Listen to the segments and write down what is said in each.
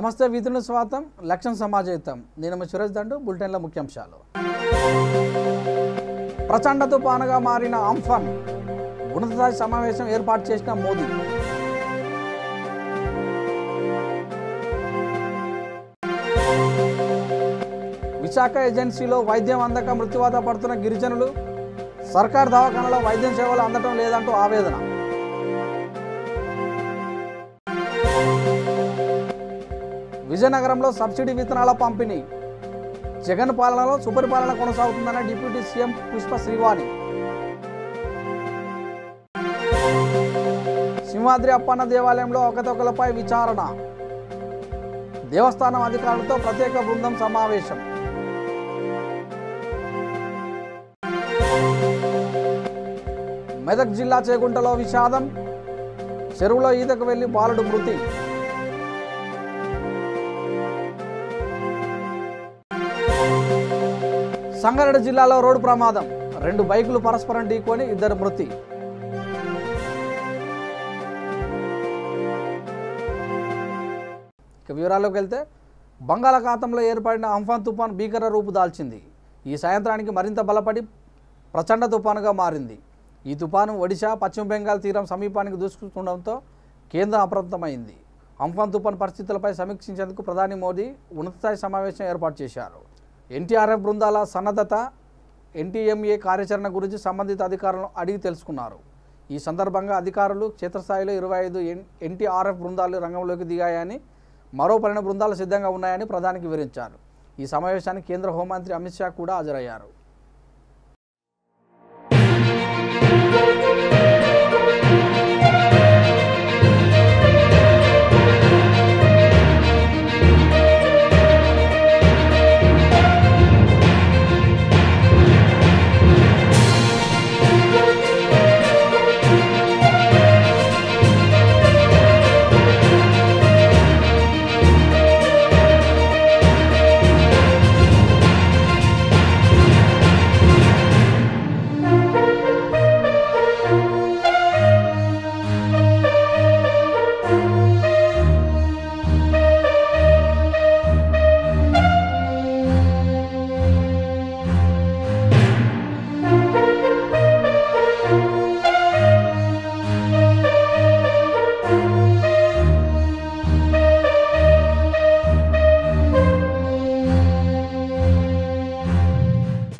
నమస్తే విధుల స్వాగతం లక్ష్యం సమాజేతం నేను సురేష్ దండు బులెటిన్ల ముఖ్యాంశాలు ప్రచండ తుఫానుగా మారిన అంఫాన్ ఉన్నతస్థాయి సమావేశం ఏర్పాటు చేసిన మోదీ విశాఖ ఏజెన్సీలో వైద్యం అందక మృత్యువాత పడుతున్న గిరిజనులు సర్కార్ దవాఖానలో వైద్యం సేవలు అందటం లేదంటూ ఆవేదన విజయనగరంలో సబ్సిడీ విత్తనాల పంపిణీ జగన్ పాలనలో సుపరిపాలన కొనసాగుతుందన్న డిప్యూటీ సీఎం పుష్ప శ్రీవాణి సింహాద్రి అప్పన్న దేవాలయంలో అవకతవకలపై విచారణ దేవస్థానం అధికారులతో ప్రత్యేక బృందం సమావేశం మెదక్ జిల్లా చేగుంటలో విషాదం చెరువులో ఈతకు వెళ్లి బాలుడు మృతి సంగారెడ్డి జిల్లాలో రోడ్డు ప్రమాదం 2 బైకులు పరస్పరం ఢీకొని 2 మృతి వివరాల్లోకి వెళ్తే బంగాళాఖాతంలో ఏర్పడిన అంఫాన్ తుఫాన్ భీకర రూపు దాల్చింది. ఈ సాయంత్రానికి మరింత బలపడి ప్రచండ తుఫానుగా మారింది. ఈ తుఫాను ఒడిశా పశ్చిమ బెంగాల్ తీరం సమీపానికి దూసుకుతుండడంతో కేంద్రం అప్రమత్తమైంది. అంఫాన్ తుఫాన్ పరిస్థితులపై సమీక్షించేందుకు ప్రధాని మోదీ ఉన్నతస్థాయి సమావేశం ఏర్పాటు చేశారు. ఎన్టీఆర్ఎఫ్ బృందాల సన్నద్ధత ఎన్టీఎంఏ కార్యాచరణ గురించి సంబంధిత అధికారులను అడిగి తెలుసుకున్నారు. ఈ సందర్భంగా అధికారులు క్షేత్రస్థాయిలో 25 ఎన్టీఆర్ఎఫ్ బృందాలు రంగంలోకి దిగాయని మరో 12 బృందాలు సిద్ధంగా ఉన్నాయని ప్రధానికి వివరించారు. ఈ సమావేశానికి కేంద్ర హోంమంత్రి అమిత్ షా కూడా హాజరయ్యారు.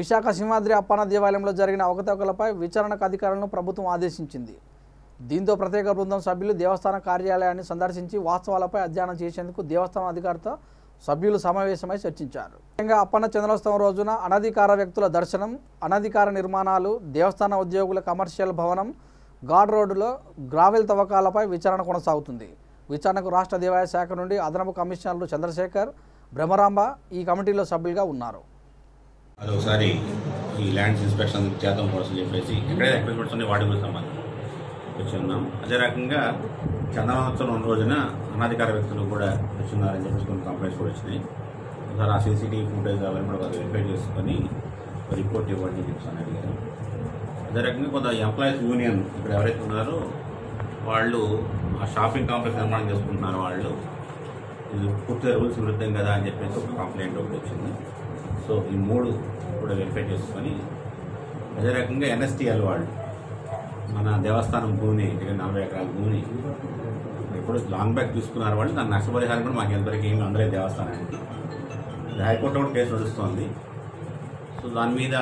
విశాఖ సింహాద్రి అప్పన్న దేవాలయంలో జరిగిన అవకతవకలపై విచారణకు అధికారులను ప్రభుత్వం ఆదేశించింది. దీంతో ప్రత్యేక బృందం సభ్యులు దేవస్థాన కార్యాలయాన్ని సందర్శించి వాస్తవాలపై అధ్యయనం చేసేందుకు దేవస్థానం అధికారితో సభ్యులు సమావేశమై చర్చించారు. ముఖ్యంగా అప్పన్న చంద్రోత్సవం రోజున అనధికార వ్యక్తుల దర్శనం, అనధికార నిర్మాణాలు, దేవస్థాన ఉద్యోగుల కమర్షియల్ భవనం, గార్డ్ రోడ్డులో గ్రావెల్ తవ్వకాలపై విచారణ కొనసాగుతుంది. విచారణకు రాష్ట్ర దేవాదాయ శాఖ నుండి అదనపు కమిషనర్లు చంద్రశేఖర్, బ్రహ్మరాంబ ఈ కమిటీలో సభ్యులుగా ఉన్నారు. అదొకసారి ఈ ల్యాండ్స్ ఇన్స్పెక్షన్ చేద్దాం కోసం చెప్పేసి ఎక్కడైతే ఎక్విప్మెంట్స్ ఉన్నాయి వాటి గురించి సంబంధించి వచ్చి ఉన్నాం. అదే రకంగా చందనోత్సవం రోజున అనాధికార వ్యక్తులు కూడా వచ్చిన్నారని చెప్పేసి కొన్ని కంప్లైంట్స్ కూడా వచ్చినాయి. ఒకసారి ఆ సీసీటీవీ ఫుటేజ్ అవన్నీ కూడా వెరిఫై చేసుకొని రిపోర్ట్ ఇవ్వండి అని చెప్పి అడిగారు. అదే రకంగా కొంత ఎంప్లాయీస్ యూనియన్ ఇక్కడ ఎవరైతే ఉన్నారో వాళ్ళు ఆ షాపింగ్ కాంప్లెక్స్ నిర్మాణం చేసుకుంటున్నారు. వాళ్ళు ఇది పూర్తిగా రూల్స్ విరుద్ధం కదా అని చెప్పేసి ఒక కంప్లైంట్ ఒకటి వచ్చింది. సో ఈ 3 కూడా వెరిఫై చేసుకొని అదే రకంగా ఎన్ఎస్టీఎల్ వాళ్ళు మన దేవస్థానం భూమిని 40 ఎకరాల భూమిని ఇప్పుడు లాంగ్ బ్యాక్ తీసుకున్నారు. వాళ్ళు దాని నష్టపరిహారం కూడా మాకు ఎంతవరకు ఏమి అందలేదు దేవస్థానానికి. హైకోర్టు కూడా కేసు నడుస్తుంది. సో దాని మీద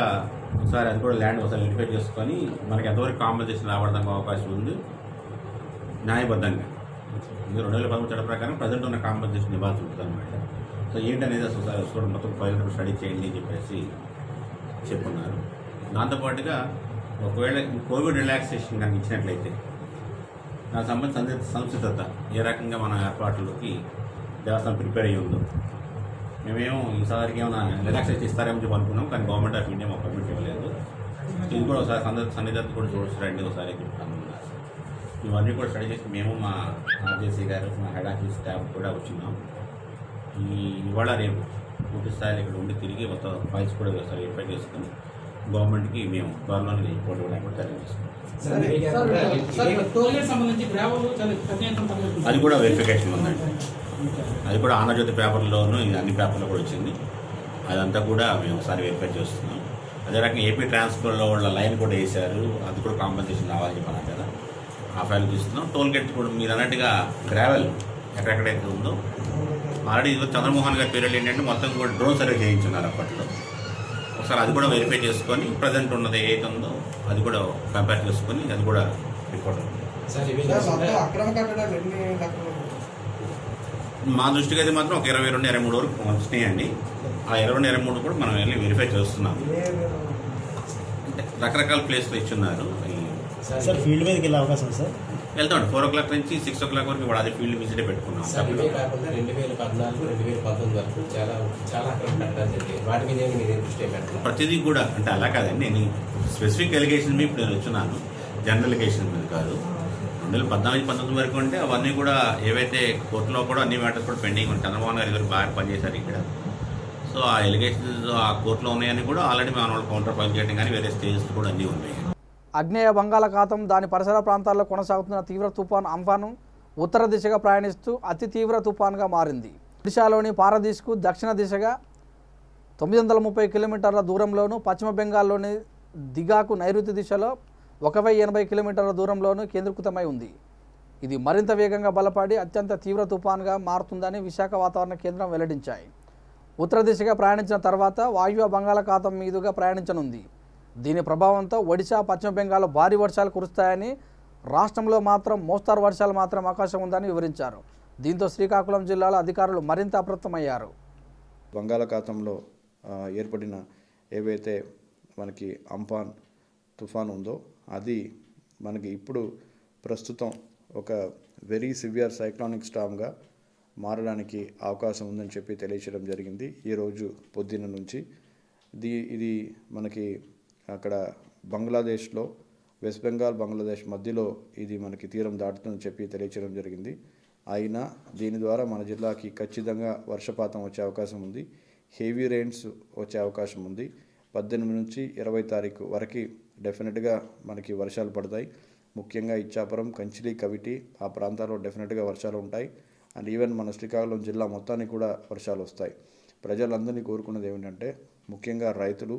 ఒకసారి అది కూడా ల్యాండ్ ఒకసారి వెరిఫై చేసుకొని మనకి ఎంతవరకు కాంపన్సేషన్ రావడానికి అవకాశం ఉంది న్యాయబద్ధంగా. ఇది 2013 చట్ట ప్రకారం ప్రజెంట్ ఉన్న కాంపన్సేషన్ ఇవ్వాల్సి ఉంటుంది అనమాట. సో ఏంటనేది అసలు మొత్తం ఫైల్ స్టడీ చేయండి అని చెప్పేసి చెప్పున్నారు. దాంతోపాటుగా ఒకవేళ కోవిడ్ రిలాక్సేషన్ కనుక ఇచ్చినట్లయితే దానికి సంబంధించిన సంసిద్ధత ఏ రకంగా మన ఏర్పాట్లకి దేవస్థానం ప్రిపేర్ అయ్యి ఉందో మేమేమో ఈసారికి ఏమైనా రిలాక్సేషన్ ఇస్తారేమో చెప్పి అనుకున్నాం. కానీ గవర్నమెంట్ ఆఫ్ ఇండియా మాకు పర్మిట్ ఇవ్వలేదు. ఇది కూడా ఒకసారి సన్నిధత కూడా చూడండి ఒకసారి చెప్తాను. ఇవన్నీ కూడా స్టడీ చేసి మేము మా ఆర్జేసీ గారు మా హెడ్ ఆఫీస్ స్టాఫ్ కూడా వచ్చినాం. ఇవాళ రేపు పూర్తి స్థాయిలో ఇక్కడ ఉండి తిరిగి మొత్తం ఫైల్స్ కూడా వెరిఫై చేసుకుని గవర్నమెంట్కి మేము త్వరలోనే రిపోర్ట్ ఇవ్వడానికి కూడా తెలియజేసుకున్నాం. అది కూడా వెరిఫికేషన్ ఉందండి. అది కూడా ఆంధ్రజ్యోతి పేపర్లోనూ అన్ని పేపర్లో కూడా వచ్చింది. అదంతా కూడా మేము ఒకసారి వెరిఫై చేస్తున్నాం. అదే రకంగా ఏపీ ట్రాన్స్పోర్ట్లో వాళ్ళ లైన్ కూడా వేశారు, అది కూడా కాంపెన్సేషన్ రావాలని చెప్పాను కదా, ఆ ఫైల్ చూస్తున్నాం. టోల్ గేట్ కూడా మీరు అన్నట్టుగా గ్రావెల్ ఎక్కడెక్కడైతే ఉందో ఆల్రెడీ ఇది చంద్రమోహన్ గారి పీరియడ్ ఏంటంటే మొత్తం కూడా డ్రోన్ సర్వే చేయించున్నారు అప్పట్లో. ఒకసారి అది కూడా వెరిఫై చేసుకొని ప్రజెంట్ ఉన్నది ఏదైతే ఉందో అది కూడా కంపేర్ చేసుకొని అది కూడా రిపోర్ట్ మా దృష్టికి అయితే మాత్రం ఒక 22-23 వరకు వచ్చినాయండి. ఆ 22-23 కూడా మనం వెళ్ళి వెరిఫై చేస్తున్నాం. అంటే రకరకాల ప్లేస్లో ఇచ్చున్నారు. సార్ ఫీల్డ్ మీదకి వెళ్ళే అవకాశం సార్ వెళ్తామండి. 4 o'clock నుంచి 6 o'clock వరకు కూడా అది ఫీల్డ్ విజిటే పెట్టుకున్నాం. ఇవే కాకుండా 2014-2019 వరకు చాలా అక్రమ కట్టడాలు జరిగాయి. వాటి మీద మీరు దృష్టి పెట్టాలి. ప్రతిదీ కూడా అంటే అలా కాదండి, నేను స్పెసిఫిక్ ఎలిగేషన్ మీద ఇప్పుడు నేను వచ్చున్నాను, జనరల్ ఎలిగేషన్ మీద కాదు. 2014-19 వరకు అంటే అవన్నీ కూడా ఏవైతే కోర్టులో కూడా అన్ని మ్యాటర్స్ కూడా పెండింగ్ ఉంది. చంద్రబాబు నాయుడు గారు బాగా పనిచేశారు ఇక్కడ. సో ఆ ఎలిగేషన్స్ ఆ కోర్టులో ఉన్నాయని కూడా ఆల్రెడీ మన వాళ్ళు కౌంటర్ ఫైల్ చేయడం కానీ వేరే స్టేజెస్ కూడా అన్నీ ఉన్నాయి. ఆగ్నేయ బంగాళాఖాతం దాని పరిసర ప్రాంతాల్లో కొనసాగుతున్న తీవ్ర తుఫాను అంఫాను ఉత్తర దిశగా ప్రయాణిస్తూ అతి తీవ్ర తుఫాన్గా మారింది. ఒడిశాలోని పారదీస్కు దక్షిణ దిశగా 930 కిలోమీటర్ల దూరంలోను, పశ్చిమ బెంగాల్లోని దిగాకు నైరుతి దిశలో 1080 కిలోమీటర్ల దూరంలోనూ కేంద్రీకృతమై ఉంది. ఇది మరింత వేగంగా బలపడి అత్యంత తీవ్ర తుఫాన్గా మారుతుందని విశాఖ వాతావరణ కేంద్రం వెల్లడించాయి. ఉత్తర దిశగా ప్రయాణించిన తర్వాత వాయువ్య బంగాళాఖాతం మీదుగా ప్రయాణించనుంది. దీని ప్రభావంతో ఒడిశా, పశ్చిమ బెంగాల్లో భారీ వర్షాలు కురుస్తాయని, రాష్ట్రంలో మాత్రం మోస్తారు వర్షాలు మాత్రం అవకాశం ఉందని వివరించారు. దీంతో శ్రీకాకుళం జిల్లాలో అధికారులు మరింత అప్రమత్తమయ్యారు. బంగాళాఖాతంలో ఏర్పడిన ఏవైతే మనకి అంఫాన్ తుఫాన్ ఉందో అది మనకి ఇప్పుడు ప్రస్తుతం ఒక వెరీ సివియర్ సైక్లానిక్ స్టామ్గా మారడానికి అవకాశం ఉందని చెప్పి తెలియచేయడం జరిగింది ఈరోజు పొద్దున్న నుంచి. ఇది మనకి అక్కడ బంగ్లాదేశ్లో, వెస్ట్ బెంగాల్ బంగ్లాదేశ్ మధ్యలో ఇది మనకి తీరం దాటుతుందని చెప్పి తెలియచేయడం జరిగింది. అయినా దీని ద్వారా మన జిల్లాకి ఖచ్చితంగా వర్షపాతం వచ్చే అవకాశం ఉంది, హెవీ రెయిన్స్ వచ్చే అవకాశం ఉంది. 18 నుంచి 20 తారీఖు వరకు డెఫినెట్గా మనకి వర్షాలు పడతాయి. ముఖ్యంగా ఇచ్చాపురం, కంచిలి, కవిటి ఆ ప్రాంతాల్లో డెఫినెట్గా వర్షాలు ఉంటాయి. అండ్ ఈవెన్ మన శ్రీకాకుళం జిల్లా మొత్తానికి కూడా వర్షాలు వస్తాయి. ప్రజలందరినీ కోరుకున్నది ఏమిటంటే ముఖ్యంగా రైతులు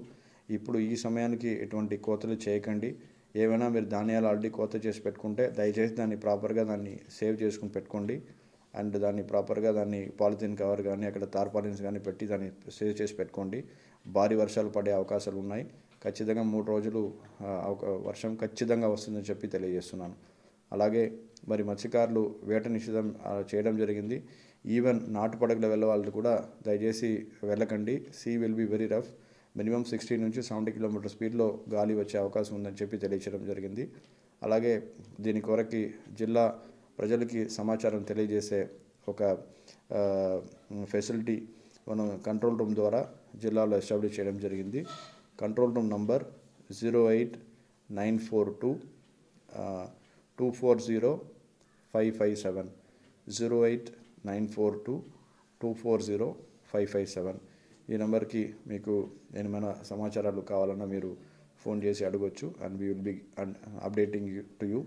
ఇప్పుడు ఈ సమయానికి ఎటువంటి కోతలు చేయకండి. ఏమైనా మీరు ధాన్యాలు ఆల్రెడీ కోత చేసి పెట్టుకుంటే దయచేసి దాన్ని ప్రాపర్గా దాన్ని సేవ్ చేసుకుని పెట్టుకోండి. అండ్ దాన్ని ప్రాపర్గా దాన్ని పాలిథిన్ కవర్ కానీ అక్కడ తార్పాలిన్స్ కానీ పెట్టి దాన్ని సేవ్ చేసి పెట్టుకోండి. భారీ వర్షాలు పడే అవకాశాలు ఉన్నాయి. ఖచ్చితంగా 3 రోజులు వర్షం ఖచ్చితంగా వస్తుందని చెప్పి తెలియజేస్తున్నాను. అలాగే మరి మత్స్యకారులు వేట నిషేధం చేయడం జరిగింది. ఈవెన్ నాటు పడగలు వెళ్ళే వాళ్ళు కూడా దయచేసి వెళ్ళకండి. Sea will be very rough. Minimum 60 నుంచి 70 కిలోమీటర్ స్పీడ్లో గాలి వచ్చే అవకాశం ఉందని చెప్పి తెలియచేయడం జరిగింది. అలాగే దీని కొరకి జిల్లా ప్రజలకి సమాచారం తెలియజేసే ఒక ఫెసిలిటీ మనం కంట్రోల్ రూమ్ ద్వారా జిల్లాలో ఎస్టాబ్లిష్ చేయడం జరిగింది. కంట్రోల్ రూమ్ నంబర్ 08942 240-557 08942 240-557 ఈ నెంబర్కి మీకు ఏమైనా సమాచారాలు కావాలన్నా మీరు ఫోన్ చేసి అడగొచ్చు. And we will be updating to you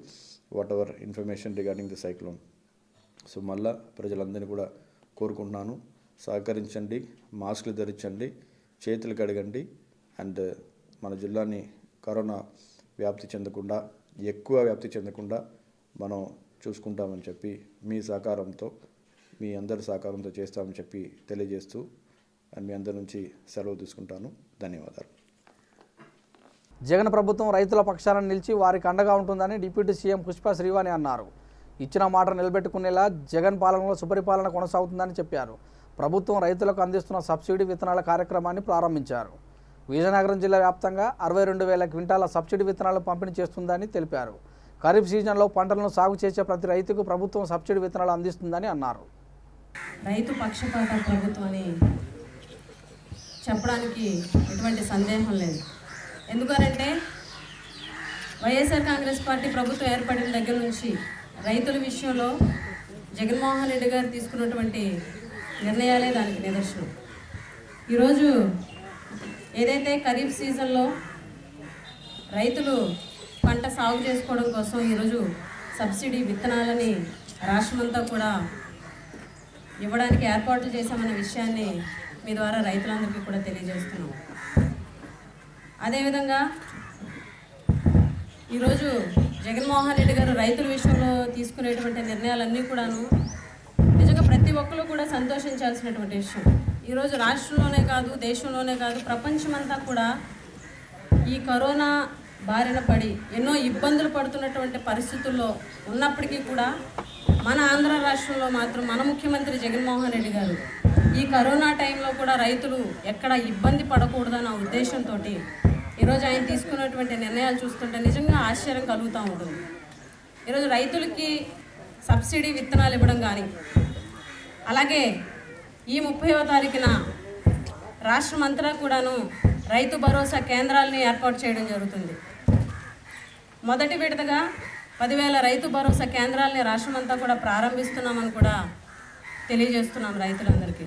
what ever information regarding the cyclone. So మళ్ళా ప్రజలందరినీ కూడా కోరుకుంటున్నాను, సహకరించండి, మాస్కులు ధరించండి, చేతులు కడగండి. అండ్ మన జిల్లాని కరోనా ఎక్కువ వ్యాప్తి చెందకుండా మనం చూసుకుంటామని చెప్పి మీ సహకారంతో, మీ అందరి సహకారంతో చేస్తామని చెప్పి తెలియజేస్తూ అండ్ మీ అందరి నుంచి సెలవు తీసుకుంటాను. ధన్యవాదాలు. జగన్ ప్రభుత్వం రైతుల పక్షాన నిలిచి వారికి అండగా ఉంటుందని డిప్యూటీ సీఎం పుష్ప శ్రీవాణి అన్నారు. ఇచ్చిన మాట నిలబెట్టుకునేలా జగన్ పాలనలో సుపరిపాలన కొనసాగుతుందని చెప్పారు. ప్రభుత్వం రైతులకు అందిస్తున్న సబ్సిడీ విత్తనాల కార్యక్రమాన్ని ప్రారంభించారు. విజయనగరం జిల్లా వ్యాప్తంగా 62,000 క్వింటాల సబ్సిడీ విత్తనాలు పంపిణీ చేస్తుందని తెలిపారు. ఖరీఫ్ సీజన్లో పంటలను సాగు చేసే ప్రతి రైతుకు ప్రభుత్వం సబ్సిడీ విత్తనాలు అందిస్తుందని అన్నారు. రైతు పక్షపాత ప్రభుత్వం అని చెప్పడానికి ఎటువంటి సందేహం లేదు. ఎందుకనంటే వైఎస్ఆర్ కాంగ్రెస్ పార్టీ ప్రభుత్వం ఏర్పడిన దగ్గర నుంచి రైతుల విషయంలో జగన్మోహన్ రెడ్డి గారు తీసుకున్నటువంటి నిర్ణయాలే దానికి నిదర్శనం. ఈరోజు ఏదైతే ఖరీఫ్ సీజన్లో రైతులు పంట సాగు చేసుకోవడం కోసం ఈరోజు సబ్సిడీ విత్తనాలని రాష్ట్రమంతా కూడా ఇవ్వడానికి ఏర్పాట్లు చేశామన్న విషయాన్ని మీ ద్వారా రైతులందరికీ కూడా తెలియజేస్తున్నాం. అదేవిధంగా ఈరోజు జగన్మోహన్ రెడ్డి గారు రైతుల విషయంలో తీసుకునేటువంటి నిర్ణయాలన్నీ కూడాను నిజంగా ప్రతి ఒక్కరు కూడా సంతోషించాల్సినటువంటి విషయం. ఈరోజు రాష్ట్రంలోనే కాదు, దేశంలోనే కాదు, ప్రపంచమంతా కూడా ఈ కరోనా బారిన పడి ఎన్నో ఇబ్బందులు పడుతున్నటువంటి పరిస్థితుల్లో ఉన్నప్పటికీ కూడా మన ఆంధ్ర రాష్ట్రంలో మాత్రం మన ముఖ్యమంత్రి జగన్మోహన్ రెడ్డి గారు ఈ కరోనా టైంలో కూడా రైతులు ఎక్కడ ఇబ్బంది పడకూడదన్న ఉద్దేశంతో ఈరోజు ఆయన తీసుకున్నటువంటి నిర్ణయాలు చూస్తుంటే నిజంగా ఆశ్చర్యం కలుగుతూ ఉంటుంది. ఈరోజు రైతులకి సబ్సిడీ విత్తనాలు ఇవ్వడం కానీ, అలాగే ఈ 30వ తారీఖున రాష్ట్రమంతా కూడాను రైతు భరోసా కేంద్రాలని ఏర్పాటు చేయడం జరుగుతుంది. మొదటి విడతగా 10,000 రైతు భరోసా కేంద్రాలని రాష్ట్రమంతా కూడా ప్రారంభిస్తున్నామని కూడా తెలియజేస్తున్నాం రైతులందరికీ.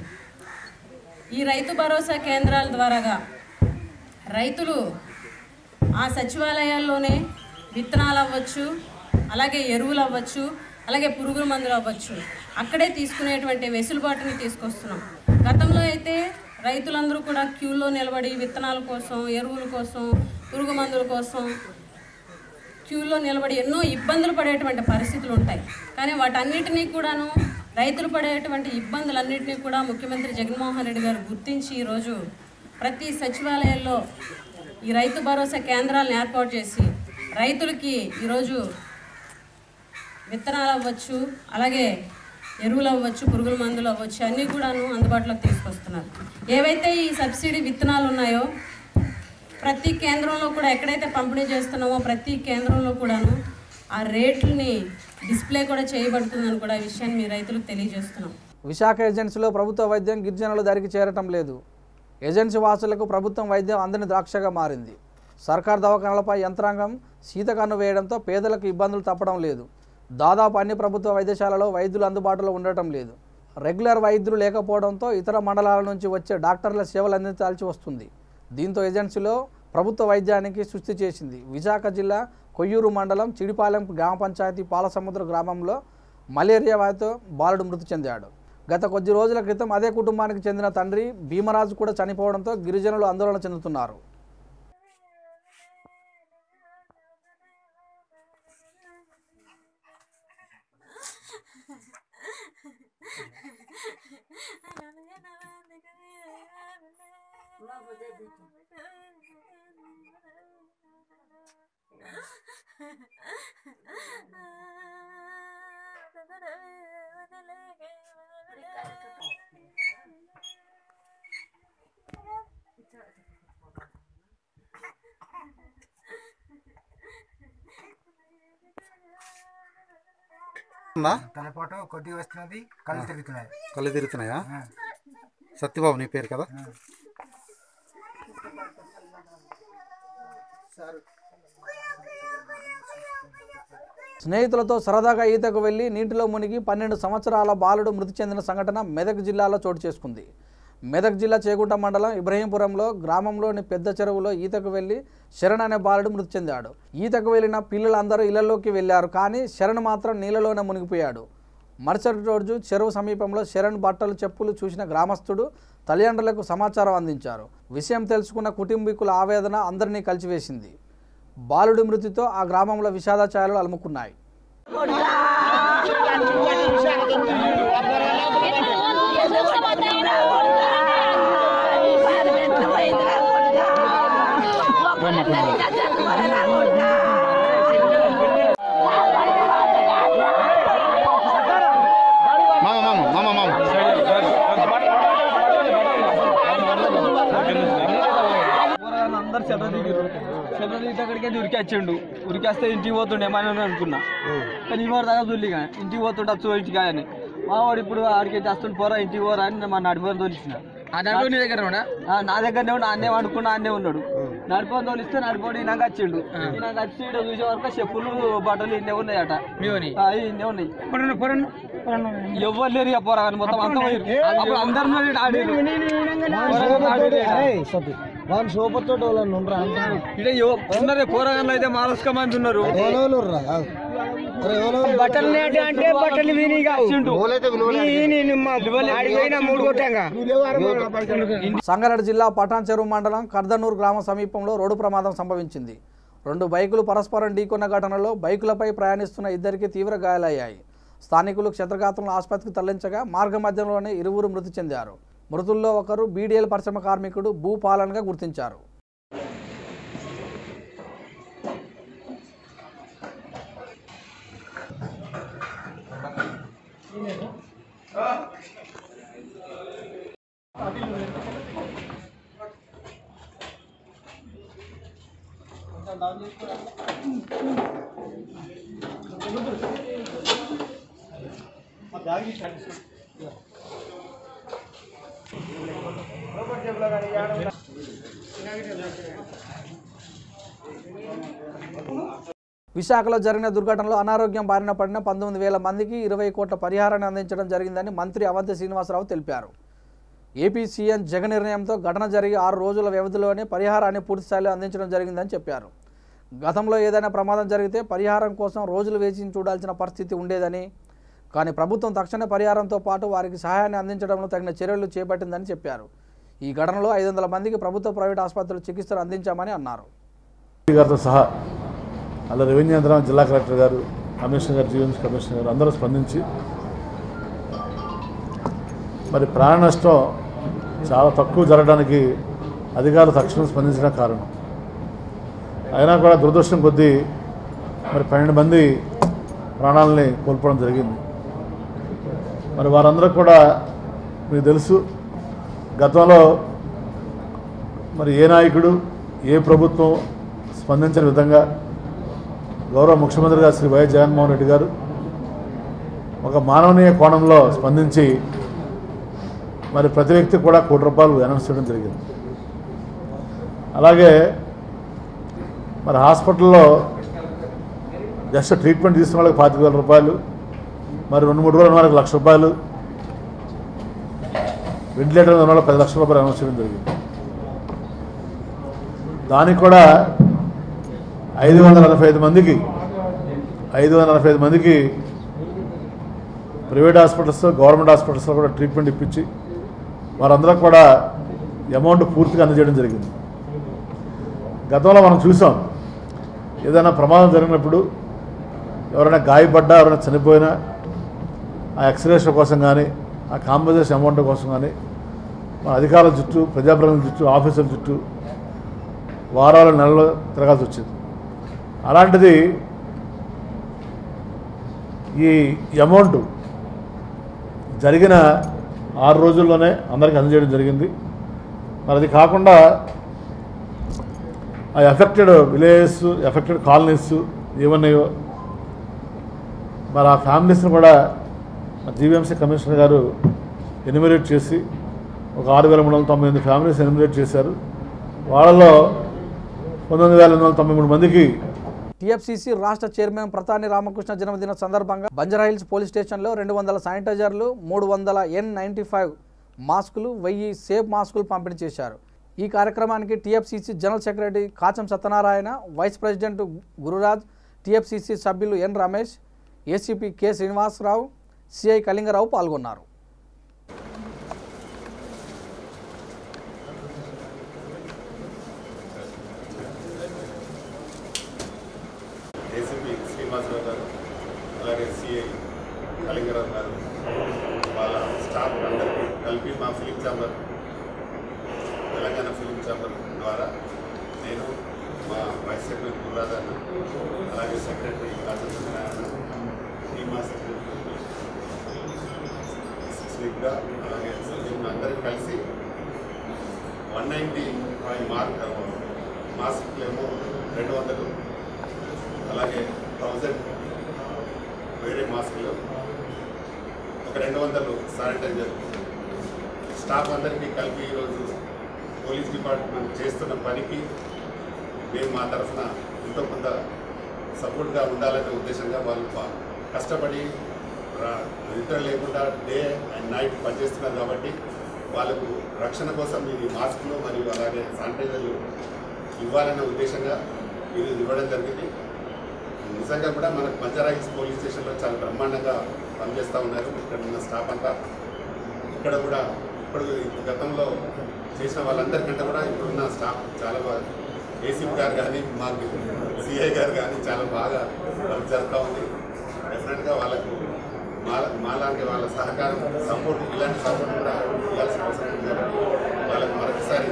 ఈ రైతు భరోసా కేంద్రాల ద్వారాగా రైతులు ఆ సచివాలయాల్లోనే విత్తనాలు అవ్వచ్చు, అలాగే ఎరువులు అవ్వచ్చు, అలాగే పురుగుల మందులు అవ్వచ్చు, అక్కడే తీసుకునేటువంటి వెసులుబాటుని తీసుకొస్తున్నాం. గతంలో అయితే రైతులందరూ కూడా క్యూలో నిలబడి విత్తనాల కోసం, ఎరువుల కోసం, పురుగు మందుల కోసం క్యూలో నిలబడి ఎన్నో ఇబ్బందులు పడేటువంటి పరిస్థితులు ఉంటాయి. కానీ వాటన్నిటినీ కూడాను రైతులు పడేటువంటి ఇబ్బందులన్నింటినీ కూడా ముఖ్యమంత్రి జగన్మోహన్ రెడ్డి గారు గుర్తించి ఈరోజు ప్రతి సచివాలయాల్లో ఈ రైతు భరోసా కేంద్రాలను ఏర్పాటు చేసి రైతులకి ఈరోజు విత్తనాలు అవ్వచ్చు, అలాగే ఎరువులు అవ్వచ్చు, పురుగుల మందులు అవ్వచ్చు, అన్నీ కూడాను అందుబాటులోకి తీసుకొస్తున్నారు. ఏవైతే ఈ సబ్సిడీ విత్తనాలు ఉన్నాయో ప్రతి కేంద్రంలో కూడా ఎక్కడైతే పంపిణీ చేస్తున్నామో ప్రతి కేంద్రంలో కూడాను ఆ రేట్లని డిస్ప్లే కూడా చేయబడుతుందని కూడా ఈ విషయాన్ని మీ రైతులకు తెలియజేస్తున్నాం. విశాఖ ఏజెన్సీలో ప్రభుత్వ వైద్యం గిరిజనుల దరికి చేరటం లేదు. ఏజెన్సీ వాసులకు ప్రభుత్వం వైద్యం అందని ద్రాక్షగా మారింది. సర్కార్ దవాఖానాలపై యంత్రాంగం శీతకన్ను వేయడంతో పేదలకు ఇబ్బందులు తప్పడం లేదు. దాదాపు అన్ని ప్రభుత్వ వైద్యశాలలో వైద్యులు అందుబాటులో ఉండటం లేదు. రెగ్యులర్ వైద్యులు లేకపోవడంతో ఇతర మండలాల నుంచి వచ్చే డాక్టర్ల సేవలు అందించాల్సి వస్తుంది. దీంతో ఏజెన్సీలో ప్రభుత్వ వైద్యానికి సృష్టి చేసింది. విశాఖ జిల్లా కొయ్యూరు మండలం చిడిపాలెం గ్రామ పంచాయతీ పాలసముద్ర గ్రామంలో మలేరియా వ్యాధితో బాలుడు మృతి చెందాడు. గత కొద్ది రోజుల క్రితం అదే కుటుంబానికి చెందిన తండ్రి భీమరాజు కూడా చనిపోవడంతో గిరిజనులు ఆందోళన చెందుతున్నారు. తలపాటు కొద్దిగా వస్తున్నది, కళ్ళు తిరుగుతున్నాయి. కళ్ళు తిరుగుతున్నాయా? సత్యబాబు నీ పేరు కదా? స్నేహితులతో సరదాగా ఈతకు వెళ్లి నీటిలో మునిగి 12 సంవత్సరాల బాలుడు మృతి చెందిన సంఘటన మెదక్ జిల్లాలో చోటు చేసుకుంది. మెదక్ జిల్లా చేగుంట మండలం ఇబ్రహీంపురంలో గ్రామంలోని పెద్ద చెరువులో ఈతకు వెళ్లి శరణ్ అనే బాలుడు మృతి చెందాడు. ఈతకు వెళ్లిన పిల్లలందరూ ఇళ్లలోకి వెళ్లారు, కానీ శరణ్ మాత్రం నీళ్ళలోనే మునిగిపోయాడు. మరుసటి రోజు చెరువు సమీపంలో శరణ్ బట్టలు చెప్పులు చూసిన గ్రామస్తుడు తల్లిదండ్రులకు సమాచారం అందించారు. విషయం తెలుసుకున్న కుటుంబీకుల ఆవేదన అందరినీ కలిసివేసింది. బాలుడి మృతితో ఆ గ్రామంలో విషాద ఛాయలు అలుముకున్నాయి. అందరు అక్కడికే ఉరికొచ్చిండు. ఉరికేస్తే ఇంటికి పోతుండే ఏమని అనుకున్నా, కానీ ఇవాడు దాకా చూడలేగా ఇంటికి పోతుండే వచ్చి ఇంటికి అని మా వాడు ఇప్పుడు ఆడికి చేస్తుండే పోరా ఇంటికి పోరా అని మా నడిపోని తోలిసిన. నీ దగ్గర నా దగ్గరనే ఉండి అన్నే వండుకున్నా అన్నే ఉన్నాడు. నడిపోని తోలిస్తే నడిపోని నాకు వచ్చిండు. నాకు వచ్చి చూసే వరకు చెప్పులు బట్టలు ఇన్నే ఉన్నాయట. ఇన్నే ఉన్నాయి, ఎవ్వరు లేరు ఇక పోరా కానీ మొత్తం అంతా అందరు వాళ్ళు సూపర్ తోటి ఉన్నారే పోరాగాళ్ళు అయితే మాలస్క మంది ఉన్నారు. బట్టలు నేటి అంటే బట్టలు విని సంగారెడ్డి జిల్లా పటాన్ చెరువు మండలం కర్దనూరు గ్రామ సమీపంలో రోడ్డు ప్రమాదం సంభవించింది. 2 బైకులు పరస్పరం ఢీకొన్న ఘటనలో బైకులపై ప్రయాణిస్తున్న ఇద్దరికి తీవ్ర గాయాలయ్యాయి. స్థానికులు క్షతగాత్రులను ఆసుపత్రికి తరలించగా మార్గ మధ్యంలోనే ఇరువురు మృతి చెందారు. మృతుల్లో ఒకరు బీడీఎల్ పరిశ్రమ కార్మికుడు భూపాలన్గా గుర్తించారు. విశాఖలో జరిగిన దుర్ఘటనలో అనారోగ్యం బారిన పడిన 19,000 మందికి 20 కోట్ల పరిహారాన్ని అందించడం జరిగిందని మంత్రి అవంతి శ్రీనివాసరావు తెలిపారు. ఏపీ సీఎం జగన్ నిర్ణయంతో ఘటన జరిగి 6 రోజుల వ్యవధిలోనే పరిహారాన్ని పూర్తిస్థాయిలో అందించడం జరిగిందని చెప్పారు. గతంలో ఏదైనా ప్రమాదం జరిగితే పరిహారం కోసం రోజులు వేచి చూడాల్సిన పరిస్థితి ఉండేదని, కానీ ప్రభుత్వం తక్షణ పరిహారంతో పాటు వారికి సహాయాన్ని అందించడంలో తగిన చర్యలు చేపట్టిందని చెప్పారు. ఈ ఘటనలో 500 మందికి ప్రభుత్వ ప్రైవేట్ ఆసుపత్రులు చికిత్సలు అందించామని అన్నారు. సహా అలా రెవెన్యూ యంత్రాంగం, జిల్లా కలెక్టర్ గారు, కమిషనర్ గారు, జీవీఎంసీ కమిషనర్ గారు అందరూ స్పందించి మరి ప్రాణ నష్టం చాలా తక్కువ జరగడానికి అధికారులు తక్షణం స్పందించడం కారణం. అయినా కూడా దురదృష్టం కొద్దీ మరి 12 మంది ప్రాణాలని కోల్పోవడం జరిగింది. మరి వారందరూ కూడా మీకు తెలుసు, గతంలో మరి ఏ నాయకుడు, ఏ ప్రభుత్వం స్పందించిన విధంగా గౌరవ ముఖ్యమంత్రి గారు శ్రీ వైఎస్ జగన్మోహన్ రెడ్డి గారు ఒక మానవీయ కోణంలో స్పందించి మరి ప్రతి వ్యక్తి కూడా ₹1 కోటి అనౌన్స్ చేయడం జరిగింది. అలాగే మరి హాస్పిటల్లో జస్ట్ ట్రీట్మెంట్ తీసుకున్న వాళ్ళకి ₹25,000, మరి 2-3 రోజులు ఉన్న వాళ్ళకి ₹1,00,000, వెంటిలేటర్ ఉన్న వాళ్ళకి ₹10,00,000 అనౌన్స్ చేయడం జరిగింది. దానికి కూడా 545 మందికి ప్రైవేట్ హాస్పిటల్స్, గవర్నమెంట్ హాస్పిటల్స్లో కూడా ట్రీట్మెంట్ ఇప్పించి వారందరూ కూడా అమౌంట్ పూర్తిగా అందజేయడం జరిగింది. గతంలో మనం చూసాం, ఏదైనా ప్రమాదం జరిగినప్పుడు ఎవరైనా గాయపడ్డా, ఎవరైనా చనిపోయినా ఆ ఎక్స్రేషన్ కోసం కానీ, ఆ కాంపన్సేషన్ అమౌంట్ కోసం కానీ మన అధికారుల చుట్టూ, ప్రజాప్రతినిధుల చుట్టూ, ఆఫీసర్ల చుట్టూ వారాలు, నెలలు తిరగాల్సి వచ్చింది. అలాంటిది ఈ అమౌంట్ జరిగిన 6 రోజుల్లోనే అందరికీ అందజేయడం జరిగింది. మరి అది కాకుండా ఆ ఎఫెక్టెడ్ విలేజెస్, ఎఫెక్టెడ్ కాలనీస్ ఏమన్నాయో మరి ఆ ఫ్యామిలీస్ని కూడా జీవీఎంసీ కమిషనర్ గారు ఎన్యూమరేట్ చేసి ఒక 6,398 ఫ్యామిలీస్ ఎన్యూమరేట్ చేశారు. వాళ్ళలో 19,893 మందికి. టీఎఫ్సీసీ రాష్ట్ర చైర్మన్ ప్రతాని రామకృష్ణ జన్మదిన సందర్భంగా బంజారాహిల్స్ పోలీస్ స్టేషన్లో 200 శానిటైజర్లు, 300 N95 మాస్కులు, 1000 సేఫ్ మాస్కులు పంపిణీ చేశారు. ఈ కార్యక్రమానికి TFCC general secretary Kacham Satyanarayana, vice president Gururaj, TFCC సభ్యులు N Ramesh, ACP K Srinivasarao, CI Kalingarao పాల్గొన్నారు. ఏసీపీ శ్రీనివాసరావు గారు, అలాగే సిఐ కళింగరావు గారు, వాళ్ళ స్టాఫ్ అందరికీ కలిపి మా film chamber, Telangana film chamber ద్వారా నేను, మా వైస్ సెక్రటరీ గురురాజన్న, అలాగే సెక్రటరీ కాచం సత్యనారాయణ, టీమా సెక్రటరీ స్నిగ్ధ, అలాగే అందరికీ కలిసి 195 మాస్క్లేమో 200, అలాగే 1000 వేరే మాస్కులు, ఒక 200 శానిటైజర్ స్టాఫ్ అందరికీ కలిపి ఈరోజు పోలీస్ డిపార్ట్మెంట్ చేస్తున్న పనికి మేము మా తరఫున ఎంతో కొంత సపోర్ట్గా ఉండాలనే ఉద్దేశంగా వాళ్ళు కష్టపడి నిద్ర లేకుండా డే అండ్ నైట్ పనిచేస్తున్నారు. కాబట్టి వాళ్ళకు రక్షణ కోసం ఈ మాస్కులు మరియు అలాగే శానిటైజర్లు ఇవ్వాలనే ఉద్దేశంగా ఈరోజు ఇవ్వడం జరిగింది. నిజంగా కూడా మనకు బంజారాహిల్స్ పోలీస్ స్టేషన్లో చాలా బ్రహ్మాండంగా పనిచేస్తూ ఉన్నారు. ఇక్కడ ఉన్న స్టాఫ్ అంతా ఇక్కడ కూడా ఇప్పుడు గతంలో చేసిన వాళ్ళందరికంటే కూడా ఇప్పుడున్న స్టాఫ్ చాలా బాగా, ఏసీపీ గారు కానీ మాకు సిఐ గారు కానీ చాలా బాగా వర్క్ జరుగుతూ ఉంది. డెఫినెట్గా వాళ్ళకు మాలాంటి వాళ్ళ సహకారం, సపోర్ట్, ఇలాంటి సపోర్ట్ కూడా ఇవ్వాల్సిన అవసరం ఉంది. వాళ్ళకు మరొకసారి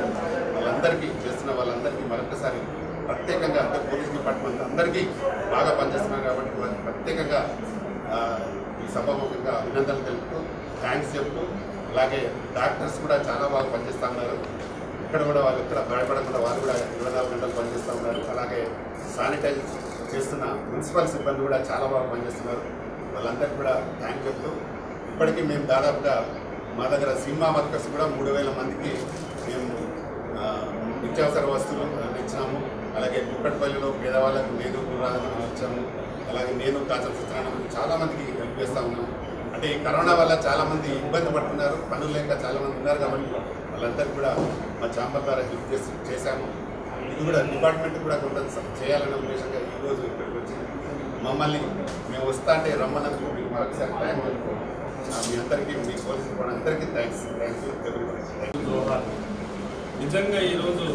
వాళ్ళందరికీ చేస్తున్న వాళ్ళందరికీ మరొకసారి ప్రత్యేకంగా అంటే పోలీస్ డిపార్ట్మెంట్ అందరికీ బాగా పనిచేస్తున్నారు కాబట్టి వాళ్ళకి ప్రత్యేకంగా ఈ సభాముఖంగా అభినందనలు తెలుపుతూ థ్యాంక్స్ చెప్తూ, అలాగే డాక్టర్స్ కూడా చాలా బాగా పనిచేస్తూ ఉన్నారు. ఇక్కడ కూడా వాళ్ళు ఇక్కడ భయపడకుండా వాళ్ళు కూడా 24 గంటలు పనిచేస్తూ ఉన్నారు. అలాగే శానిటైజ్ చేస్తున్న మున్సిపల్ సిబ్బంది కూడా చాలా బాగా పనిచేస్తున్నారు. వాళ్ళందరికీ కూడా థ్యాంక్ చెప్తూ, ఇప్పటికీ మేము దాదాపుగా మా దగ్గర సినిమా వర్కర్స్ కూడా 3000 మందికి మేము నిత్యావసర వస్తువులు ఇచ్చినాము. అలాగే కుక్కట్పల్లిలో పేదవాళ్ళకు నేను కూడా ఇచ్చాము. అలాగే నేను కాచల సత్యనారాయణ చాలామందికి హెల్ప్ చేస్తూ ఉన్నాము. అంటే ఈ కరోనా వల్ల చాలామంది ఇబ్బంది పడుతున్నారు, పనులు లేక చాలామంది ఉన్నారు కాబట్టి వాళ్ళందరికీ కూడా మా ఛాంబర్ ద్వారా హెల్ప్ చేశాము. ఇది కూడా డిపార్ట్మెంట్ కూడా కొంత చేయాలనే ఉద్దేశంగా ఈరోజు ఇక్కడికి వచ్చి మమ్మల్ని మేము వస్తా అంటే రమ్మన్నందుకు మీకు మరొకసారి థ్యాంక్ చెప్తూ మీ అందరికీ, మీ పోలీసు కూడా అందరికీ థ్యాంక్స్ జోహార్. నిజంగా ఈరోజు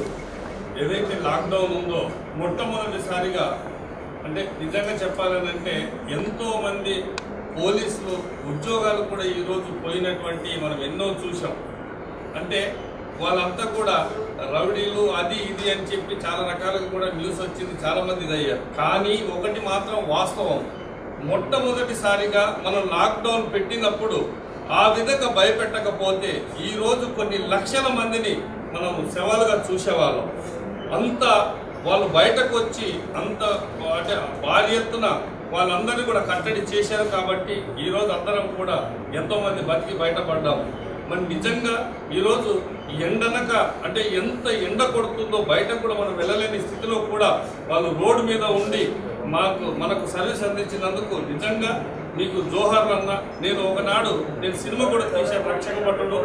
ఏదైతే లాక్డౌన్ ఉందో మొట్టమొదటిసారిగా అంటే నిజంగా చెప్పాలనంటే ఎంతోమంది పోలీసులు ఉద్యోగాలు కూడా ఈరోజు పోయినటువంటి మనం ఎన్నో చూసాం. అంటే వాళ్ళంతా కూడా రౌడీలు అది ఇది అని చెప్పి చాలా రకాలుగా కూడా న్యూస్ వచ్చింది, చాలామంది ఇదయ్యారు. కానీ ఒకటి మాత్రం వాస్తవం, మొట్టమొదటిసారిగా మనం లాక్డౌన్ పెట్టినప్పుడు ఆ విధంగా భయపెట్టకపోతే ఈరోజు కొన్ని లక్షల మందిని మనం శవాలుగా చూసేవాళ్ళం. అంత వాళ్ళు బయటకు వచ్చి అంత అంటే భారీ ఎత్తున వాళ్ళందరినీ కూడా కట్టడి చేశారు. కాబట్టి ఈరోజు అందరం కూడా ఎంతోమంది బతికి బయటపడ్డాము. మరి నిజంగా ఈరోజు ఎండనక అంటే ఎంత ఎండ కొడుతుందో బయటకు కూడా మనం వెళ్ళలేని స్థితిలో కూడా వాళ్ళు రోడ్డు మీద ఉండి మనకు సర్వీస్ అందించినందుకు నిజంగా మీకు జోహార్లు అన్న. నేను సినిమా కూడా తీశాను, రక్షక భటుడు.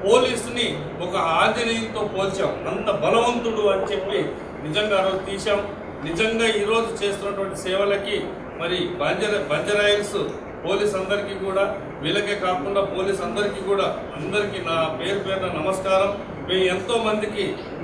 పోలీసుని ఒక ఆంజనేయులతో పోల్చాం, అంత బలవంతుడు అని చెప్పి నిజంగా ఆ రోజు తీశాం. నిజంగా ఈరోజు చేస్తున్నటువంటి సేవలకి మరి బంజారాహిల్స్ పోలీస్ అందరికీ కూడా, వీళ్ళకే కాకుండా పోలీస్ అందరికీ కూడా అందరికీ నా పేరున నమస్కారం. మేము ఎంతో మందికి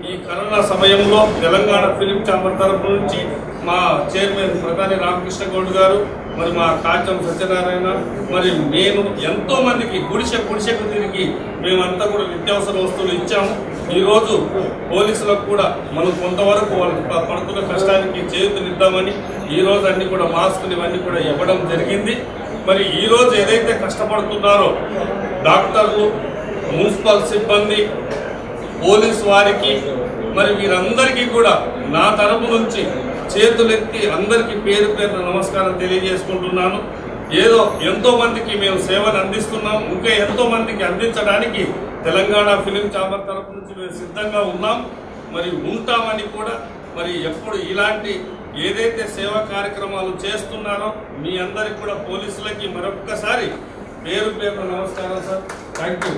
ఈ కరోనా సమయంలో తెలంగాణ ఫిలిం ఛాంబర్ తరఫు నుంచి మా చైర్మన్ ప్రధాని రామకృష్ణ గౌడ్ గారు, మరి మా కాచం సత్యనారాయణ, మరి నేను ఎంతో మందికి గుడిసెకు తిరిగి మేమంతా కూడా నిత్యావసర వస్తువులు ఇచ్చాము. ఈరోజు పోలీసులకు కూడా మనం కొంతవరకు వాళ్ళు పడుతున్న కష్టానికి చేయూతనిద్దామని ఈరోజు అన్ని కూడా మాస్కులు ఇవన్నీ కూడా ఇవ్వడం జరిగింది. మరి ఈరోజు ఏదైతే కష్టపడుతున్నారో డాక్టర్లు, మున్సిపల్ సిబ్బంది, పోలీసు వారికి మరి వీరందరికీ కూడా నా తరపు నుంచి చేతులెత్తి అందరికీ పేరున నమస్కారం తెలియజేసుకుంటున్నాను. ఏదో ఎంతో మందికి మేము సేవలు అందిస్తున్నాం, ఇంకా ఎంతో మందికి అందించడానికి తెలంగాణ ఫిలిం ఛాంబర్ తరపు నుంచి మేము సిద్ధంగా ఉన్నాం, మరి ఉంటామని కూడా. మరి ఎప్పుడు ఇలాంటి ఏదైతే సేవా కార్యక్రమాలు చేస్తున్నారో మీ అందరికి కూడా పోలీసులకి మరొక్కసారి పేరున నమస్కారం సార్. Thank you.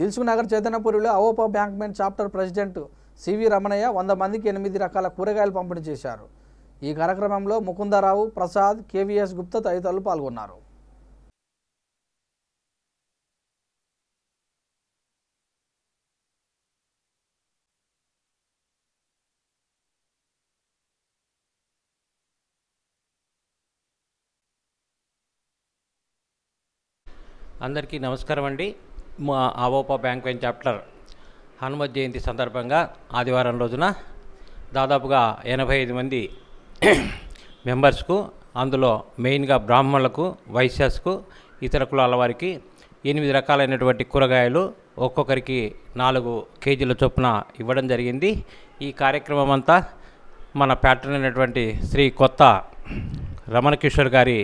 దిల్సుఖ్నగర్ చైతన్యపురిలో Avopa bankmen chapter president CV Ramanaiah 100 మందికి 8 రకాల కూరగాయలు పంపిణీ చేశారు. ఈ కార్యక్రమంలో ముకుందరావు, ప్రసాద్, కేవీఎస్ గుప్తా తదితరులు పాల్గొన్నారు. అందరికీ నమస్కారం అండి. మా అవోపా బ్యాంక్మెన్ చాప్టర్ హనుమత్ జయంతి సందర్భంగా ఆదివారం రోజున దాదాపుగా 85 మంది మెంబర్స్కు, అందులో మెయిన్గా బ్రాహ్మణులకు, వైశ్యాస్కు, ఇతర కులాల వారికి 8 రకాలైనటువంటి కూరగాయలు ఒక్కొక్కరికి 4 కేజీల చొప్పున ఇవ్వడం జరిగింది. ఈ కార్యక్రమం అంతా మన ప్యాట్రన్ అయినటువంటి శ్రీ కొత్త రమణ కిషోర్ గారి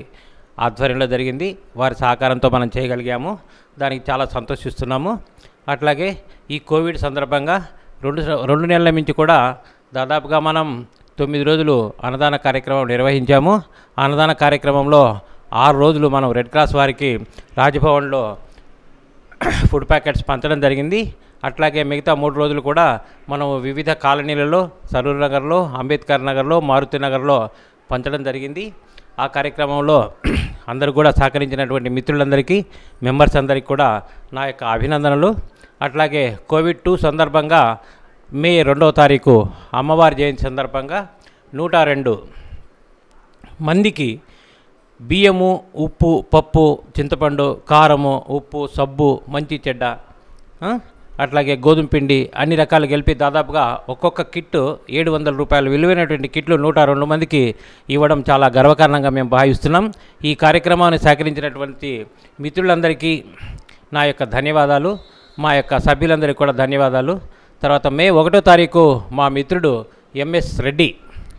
ఆధ్వర్యంలో జరిగింది. వారి సహకారంతో మనం చేయగలిగాము, దానికి చాలా సంతోషిస్తున్నాము. అట్లాగే ఈ కోవిడ్ సందర్భంగా 2 నెలల నుంచి కూడా దాదాపుగా మనం 9 రోజులు అన్నదాన కార్యక్రమం నిర్వహించాము. అన్నదాన కార్యక్రమంలో 6 రోజులు మనం రెడ్ క్రాస్ వారికి రాజ్భవన్లో ఫుడ్ ప్యాకెట్స్ పంచడం జరిగింది. అట్లాగే మిగతా 3 రోజులు కూడా మనం వివిధ కాలనీలలో సరూర్ నగర్లో, అంబేద్కర్ నగర్లో, మారుతి నగర్లో పంచడం జరిగింది. ఆ కార్యక్రమంలో అందరూ కూడా సహకరించినటువంటి మిత్రులందరికీ, మెంబర్స్ అందరికీ కూడా నా యొక్క అభినందనలు. అట్లాగే కోవిడ్-2 సందర్భంగా మే 2వ తారీఖు అమ్మవారి జయంతి సందర్భంగా 102 మందికి బియ్యము, ఉప్పు, పప్పు, చింతపండు, కారము, ఉప్పు, సబ్బు, మంచి చెడ్డ, అట్లాగే గోధుమ పిండి అన్ని రకాలు కలిపి దాదాపుగా ఒక్కొక్క కిట్టు 700 రూపాయలు విలువైనటువంటి కిట్లు 102 మందికి ఇవ్వడం చాలా గర్వకారణంగా మేము భావిస్తున్నాం. ఈ కార్యక్రమాన్ని సహకరించినటువంటి మిత్రులందరికీ నా యొక్క ధన్యవాదాలు, మా యొక్క సభ్యులందరికీ కూడా ధన్యవాదాలు. తర్వాత మే 1వ తారీఖు మా మిత్రుడు ఎంఎస్ రెడ్డి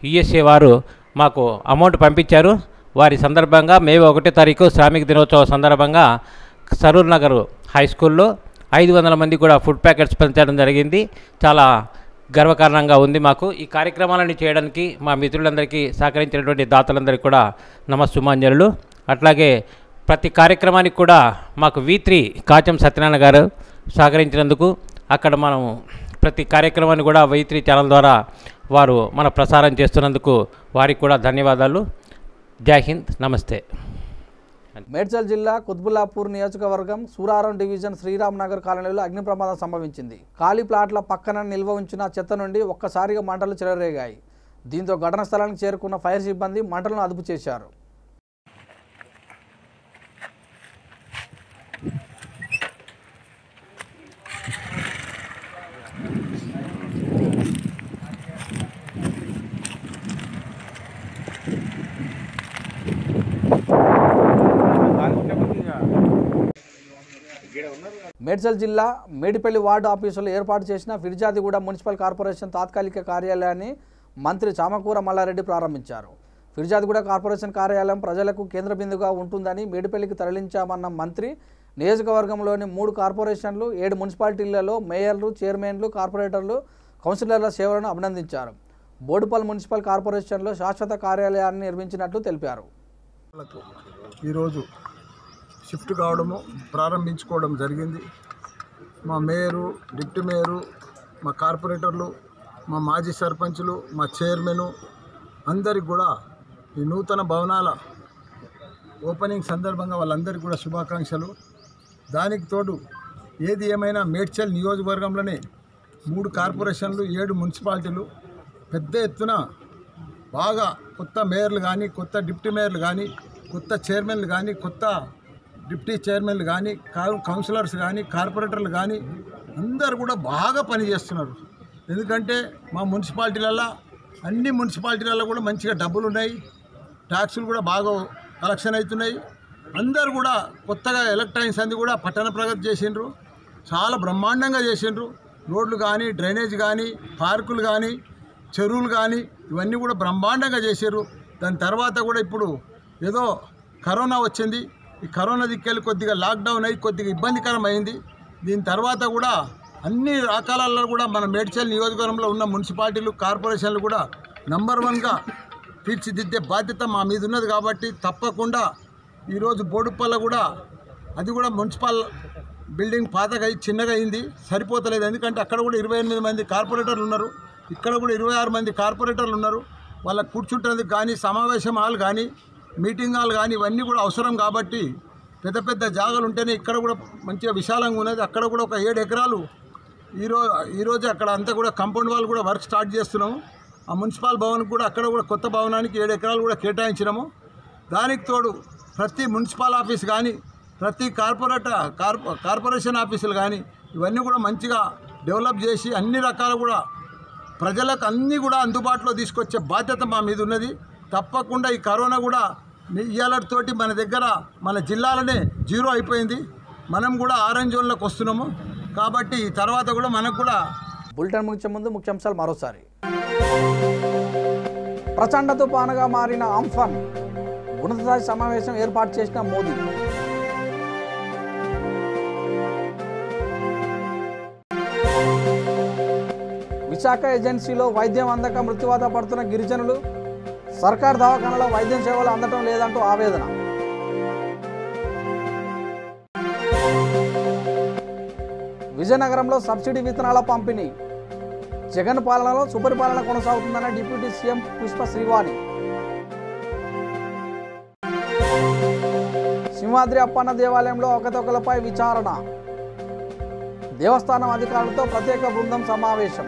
యుఎస్ఏ వారు మాకు అమౌంట్ పంపించారు. వారి సందర్భంగా మే 1వ తారీఖు శ్రామిక దినోత్సవ సందర్భంగా సరూర్ నగర్ హై స్కూల్లో 500 మంది కూడా ఫుడ్ ప్యాకెట్స్ పంచడం జరిగింది. చాలా గర్వకారణంగా ఉంది మాకు. ఈ కార్యక్రమాలను చేయడానికి మా మిత్రులందరికీ సహకరించినటువంటి దాతలందరికీ కూడా నమస్సుమాంజలు. అట్లాగే ప్రతి కార్యక్రమానికి కూడా మాకు V3 కాచం సత్యనారాయణ గారు సహకరించినందుకు, అక్కడ మనం ప్రతి కార్యక్రమాన్ని కూడా V3 ఛానల్ ద్వారా వారు మన ప్రసారం చేస్తున్నందుకు వారికి కూడా ధన్యవాదాలు. జై హింద్, నమస్తే. మేడ్చల్ జిల్లా కుత్బుల్లాపూర్ నియోజకవర్గం సూరారం డివిజన్ శ్రీరామ్ నగర్ కాలనీలో అగ్ని ప్రమాదం సంభవించింది. ఖాళీ ప్లాట్ల పక్కన నిల్వ ఉంచిన చెత్త నుండి ఒక్కసారిగా మంటలు చెలరేగాయి. దీంతో ఘటనా స్థలానికి చేరుకున్న ఫైర్ సిబ్బంది మంటలను అదుపు చేశారు. మేడ్చల్ జిల్లా మేడిపల్లి వార్డు ఆఫీసులో ఏర్పాటు చేసిన ఫిర్జాదిగూడ మున్సిపల్ కార్పొరేషన్ తాత్కాలిక కార్యాలయాన్ని మంత్రి చామకూర మల్లారెడ్డి ప్రారంభించారు. ఫిర్జాదిగూడ కార్పొరేషన్ కార్యాలయం ప్రజలకు కేంద్ర బిందుగా ఉంటుందని మేడిపల్లికి తరలించామన్న మంత్రి నియోజకవర్గంలోని 3 కార్పొరేషన్లు, 7 మున్సిపాలిటీలలో మేయర్లు, చైర్మన్లు, కార్పొరేటర్లు, కౌన్సిలర్ల సేవలను అభినందించారు. బోడుపల్ మున్సిపల్ కార్పొరేషన్లో శాశ్వత కార్యాలయాన్ని నిర్మించినట్లు తెలిపారు. ఈరోజు షిఫ్ట్ కావడము, ప్రారంభించుకోవడం జరిగింది. మా మేయరు, డిప్యూటీ మేయరు, మా కార్పొరేటర్లు, మా మాజీ సర్పంచులు, మా చైర్మను అందరికి కూడా ఈ నూతన భవనాల ఓపెనింగ్ సందర్భంగా వాళ్ళందరికీ కూడా శుభాకాంక్షలు. దానికి తోడు ఏది ఏమైనా మేడ్చల్ నియోజకవర్గంలోనే 3 కార్పొరేషన్లు, 7 మున్సిపాలిటీలు పెద్ద ఎత్తున బాగా కొత్త మేయర్లు కానీ, కొత్త డిప్యూటీ మేయర్లు కానీ, కొత్త చైర్మన్లు కానీ, కొత్త డిప్యూటీ చైర్మన్లు కానీ, కౌన్సిలర్స్ కానీ, కార్పొరేటర్లు కానీ అందరూ కూడా బాగా పనిచేస్తున్నారు. ఎందుకంటే మా మున్సిపాలిటీలలో అన్ని మున్సిపాలిటీలలో కూడా మంచిగా డబ్బులు ఉన్నాయి, ట్యాక్సులు కూడా బాగా కలెక్షన్ అవుతున్నాయి. అందరూ కూడా కొత్తగా ఎలక్ట్రానిక్స్ అన్ని కూడా పట్టణ ప్రగతి చేసిండ్రు, చాలా బ్రహ్మాండంగా చేసిండ్రు. రోడ్లు కానీ, డ్రైనేజ్ కానీ, పార్కులు కానీ, చెరువులు కానీ ఇవన్నీ కూడా బ్రహ్మాండంగా చేశారు. దాని తర్వాత కూడా ఇప్పుడు ఏదో కరోనా వచ్చింది. ఈ కరోనా దిక్కెళ్ళి కొద్దిగా లాక్డౌన్ అయ్యి కొద్దిగా ఇబ్బందికరం అయింది. దీని తర్వాత కూడా అన్ని రకాలలో కూడా మన మేడ్చల్ నియోజకవర్గంలో ఉన్న మున్సిపాలిటీలు, కార్పొరేషన్లు కూడా నంబర్ 1గా తీర్చిదిద్దే బాధ్యత మా మీద ఉన్నది. కాబట్టి తప్పకుండా ఈరోజు బోడుపల్ల కూడా అది కూడా మున్సిపల్ బిల్డింగ్ పాతగా చిన్నగా అయింది, సరిపోతలేదు. ఎందుకంటే అక్కడ కూడా 28 మంది కార్పొరేటర్లు ఉన్నారు, ఇక్కడ కూడా 26 మంది కార్పొరేటర్లు ఉన్నారు. వాళ్ళకు కూర్చుంటేందుకు కానీ, సమావేశం హాల్ కానీ, మీటింగ్ హాల్ కానీ ఇవన్నీ కూడా అవసరం. కాబట్టి పెద్ద పెద్ద జాగాలు ఉంటేనే ఇక్కడ కూడా మంచిగా విశాలంగా ఉన్నది. అక్కడ కూడా ఒక 7 ఎకరాలు ఈరోజు అక్కడ అంతా కూడా కాంపౌండ్ వాళ్ళు కూడా వర్క్ స్టార్ట్ చేస్తున్నాము. ఆ మున్సిపల్ భవన్ కూడా అక్కడ కూడా కొత్త భవనానికి 7 ఎకరాలు కూడా కేటాయించినాము. దానికి తోడు ప్రతి మున్సిపల్ ఆఫీస్ కానీ, ప్రతి కార్పొరేషన్ ఆఫీసులు కానీ ఇవన్నీ కూడా మంచిగా డెవలప్ చేసి అన్ని రకాలు కూడా ప్రజలకు అన్నీ కూడా అందుబాటులో తీసుకొచ్చే బాధ్యత మా మీద ఉన్నది. తప్పకుండా ఈ కరోనా కూడా ఇయ్యాలతోటి మన దగ్గర మన జిల్లాలోనే 0 అయిపోయింది. మనం కూడా ఆరెంజ్ జోన్లోకి వస్తున్నాము. కాబట్టి ఈ తర్వాత కూడా మనకు కూడా బులెటిన్ ముగించే ముందు ముఖ్యాంశాలు మరోసారి. ప్రచండ తుఫానుగా మారిన అంఫాన్, ఉన్నతస్థాయి సమావేశం ఏర్పాటు చేసిన మోదీ. విశాఖ ఏజెన్సీలో వైద్యం అందక మృత్యువాత పడుతున్న గిరిజనులు, సర్కార్ దవాఖానలో వైద్యం సేవలు అందటం లేదంటూ ఆవేదన. విజయనగరంలో సబ్సిడీ విత్తనాల పంపిణీ. జగన్ పాలనలో సుపరిపాలన కొనసాగుతుందన్న డిప్యూటీ సీఎం పుష్ప శ్రీవాణి. సింహాద్రి అప్పన్న దేవాలయంలో అవకతవకలపై విచారణ. దేవస్థానం అధికారులతో ప్రత్యేక బృందం సమావేశం.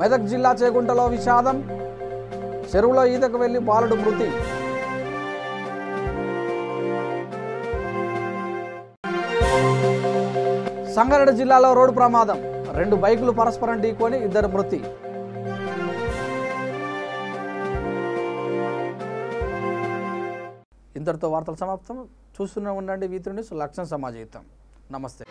మెదక్ జిల్లా చేగుంటలో విషాదం. చెరువులో ఈతకు వెళ్లి బాలుడు మృతి. సంగారెడ్డి జిల్లాలో రోడ్డు ప్రమాదం. 2 బైకులు పరస్పరం ఢీకొని 2 మృతి. ఇంతటితో వార్తలు సమాప్తం. చూస్తూనే ఉండండి V3 న్యూస్. లక్ష్యం సమాజయుతం. నమస్తే.